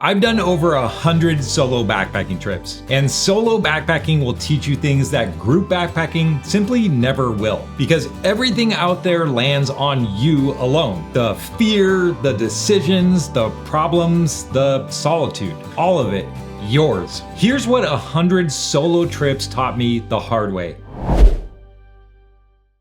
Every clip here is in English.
I've done over 100 solo backpacking trips, and solo backpacking will teach you things that group backpacking simply never will, because everything out there lands on you alone. The fear, the decisions, the problems, the solitude, all of it, yours. Here's what 100 solo trips taught me the hard way.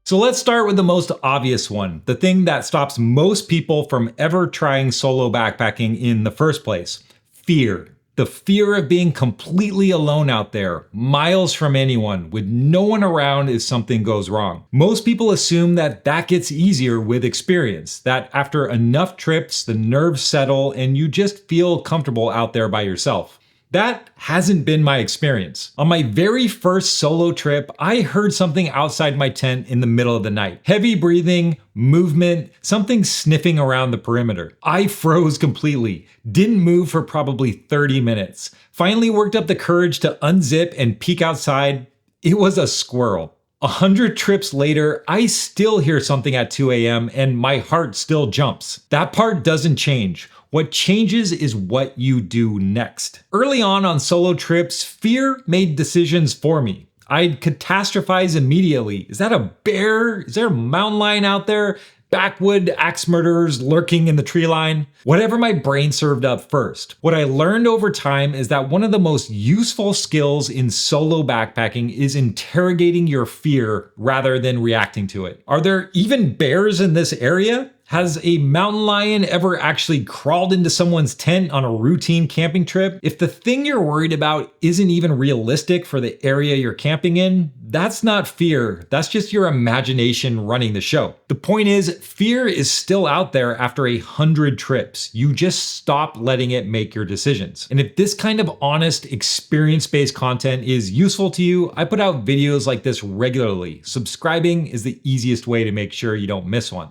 So let's start with the most obvious one, the thing that stops most people from ever trying solo backpacking in the first place. Fear. The fear of being completely alone out there, miles from anyone, with no one around if something goes wrong. Most people assume that gets easier with experience, that after enough trips, the nerves settle and you just feel comfortable out there by yourself. That hasn't been my experience. On my very first solo trip, I heard something outside my tent in the middle of the night. Heavy breathing, movement, something sniffing around the perimeter. I froze completely, didn't move for probably 30 minutes. Finally worked up the courage to unzip and peek outside. It was a squirrel. 100 trips later, I still hear something at 2 a.m. and my heart still jumps. That part doesn't change. What changes is what you do next. Early on solo trips, fear made decisions for me. I'd catastrophize immediately. Is that a bear? Is there a mountain lion out there? Backwood axe murderers lurking in the tree line? Whatever my brain served up first. What I learned over time is that one of the most useful skills in solo backpacking is interrogating your fear rather than reacting to it. Are there even bears in this area? Has a mountain lion ever actually crawled into someone's tent on a routine camping trip? If the thing you're worried about isn't even realistic for the area you're camping in, that's not fear. That's just your imagination running the show. The point is, fear is still out there after 100 trips. You just stop letting it make your decisions. And if this kind of honest, experience-based content is useful to you, I put out videos like this regularly. Subscribing is the easiest way to make sure you don't miss one.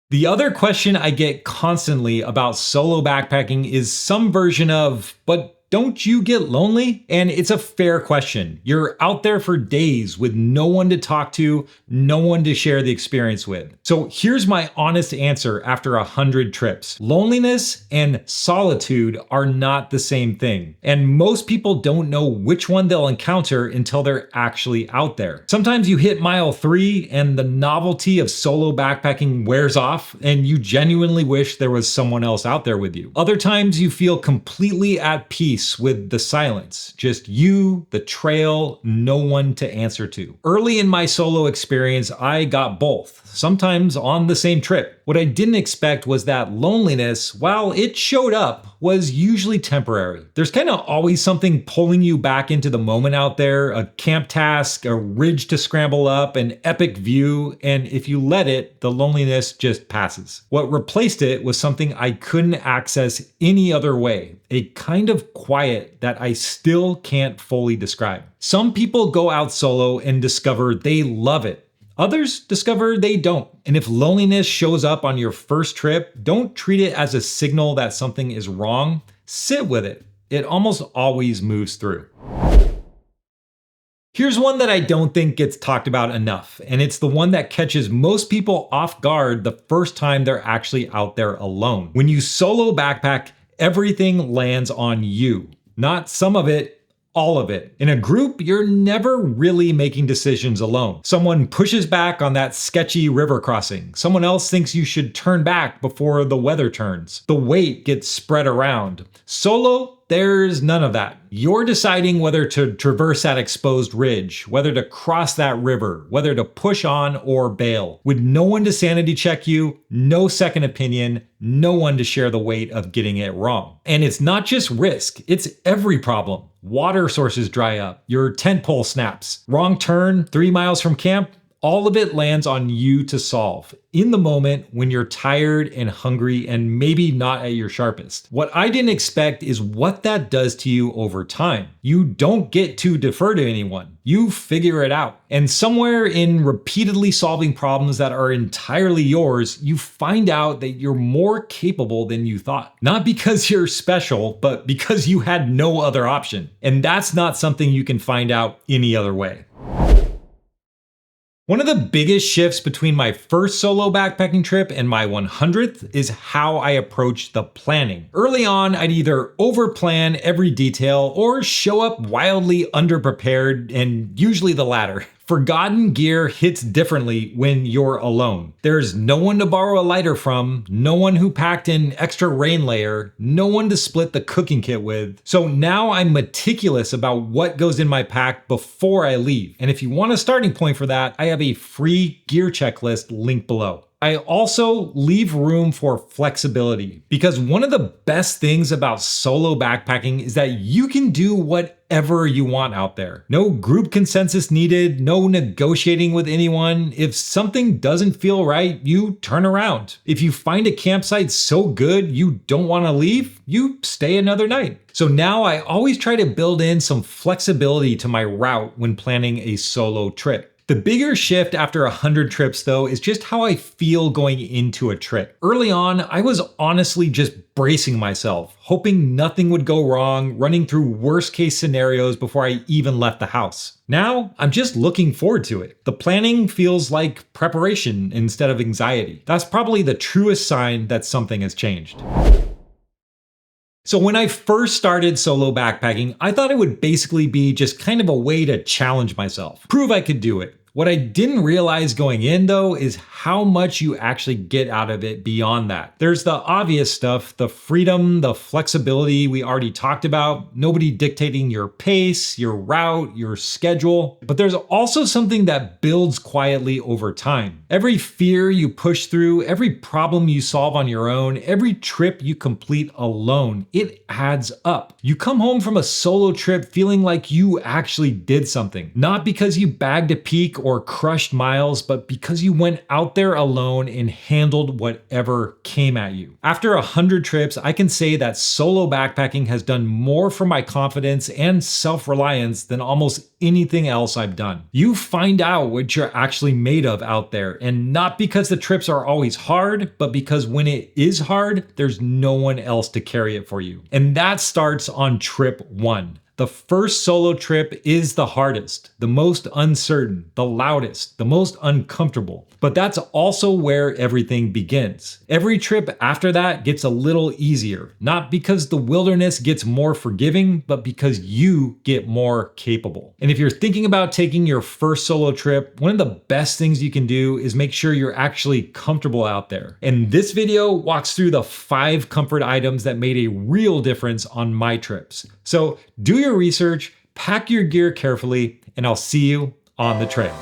The other question I get constantly about solo backpacking is some version of, but don't you get lonely? And it's a fair question. You're out there for days with no one to talk to, no one to share the experience with. So here's my honest answer after 100 trips. Loneliness and solitude are not the same thing. And most people don't know which one they'll encounter until they're actually out there. Sometimes you hit mile 3 and the novelty of solo backpacking wears off and you genuinely wish there was someone else out there with you. Other times you feel completely at peace with the silence, just you, the trail, no one to answer to. Early in my solo experience, I got both, sometimes on the same trip. What I didn't expect was that loneliness, while it showed up, was usually temporary. There's kind of always something pulling you back into the moment out there, a camp task, a ridge to scramble up, an epic view, and if you let it, the loneliness just passes. What replaced it was something I couldn't access any other way, a kind of quiet that I still can't fully describe. Some people go out solo and discover they love it. Others discover they don't. And if loneliness shows up on your first trip, don't treat it as a signal that something is wrong. Sit with it. It almost always moves through. Here's one that I don't think gets talked about enough, and it's the one that catches most people off guard the first time they're actually out there alone. When you solo backpack, everything lands on you. Not some of it, all of it. In a group, you're never really making decisions alone. Someone pushes back on that sketchy river crossing. Someone else thinks you should turn back before the weather turns. The weight gets spread around. Solo, there's none of that. You're deciding whether to traverse that exposed ridge, whether to cross that river, whether to push on or bail. With no one to sanity check you, no second opinion, no one to share the weight of getting it wrong. And it's not just risk, it's every problem. Water sources dry up, your tent pole snaps, wrong turn 3 miles from camp, all of it lands on you to solve in the moment when you're tired and hungry and maybe not at your sharpest. What I didn't expect is what that does to you over time. You don't get to defer to anyone. You figure it out. And somewhere in repeatedly solving problems that are entirely yours, you find out that you're more capable than you thought. Not because you're special, but because you had no other option. And that's not something you can find out any other way. One of the biggest shifts between my first solo backpacking trip and my 100th is how I approach the planning. Early on, I'd either overplan every detail or show up wildly underprepared, and usually the latter. Forgotten gear hits differently when you're alone. There's no one to borrow a lighter from, no one who packed an extra rain layer, no one to split the cooking kit with. So now I'm meticulous about what goes in my pack before I leave. And if you want a starting point for that, I have a free gear checklist linked below. I also leave room for flexibility, because one of the best things about solo backpacking is that you can do whatever you want out there. No group consensus needed, no negotiating with anyone. If something doesn't feel right, you turn around. If you find a campsite so good you don't want to leave, you stay another night. So now I always try to build in some flexibility to my route when planning a solo trip. The bigger shift after 100 trips though is just how I feel going into a trip. Early on, I was honestly just bracing myself, hoping nothing would go wrong, running through worst case scenarios before I even left the house. Now, I'm just looking forward to it. The planning feels like preparation instead of anxiety. That's probably the truest sign that something has changed. So when I first started solo backpacking, I thought it would basically be just kind of a way to challenge myself, prove I could do it. What I didn't realize going in though is how much you actually get out of it beyond that. There's the obvious stuff, the freedom, the flexibility we already talked about, nobody dictating your pace, your route, your schedule. But there's also something that builds quietly over time. Every fear you push through, every problem you solve on your own, every trip you complete alone, it adds up. You come home from a solo trip feeling like you actually did something, not because you bagged a peak or crushed miles, but because you went out there alone and handled whatever came at you. After 100 trips, I can say that solo backpacking has done more for my confidence and self-reliance than almost anything else I've done. You find out what you're actually made of out there, and not because the trips are always hard, but because when it is hard, there's no one else to carry it for you. And that starts on trip 1. The first solo trip is the hardest, the most uncertain, the loudest, the most uncomfortable. But that's also where everything begins. Every trip after that gets a little easier, not because the wilderness gets more forgiving, but because you get more capable. And if you're thinking about taking your first solo trip, one of the best things you can do is make sure you're actually comfortable out there. And this video walks through the 5 comfort items that made a real difference on my trips. So do your research, pack your gear carefully, and I'll see you on the trail.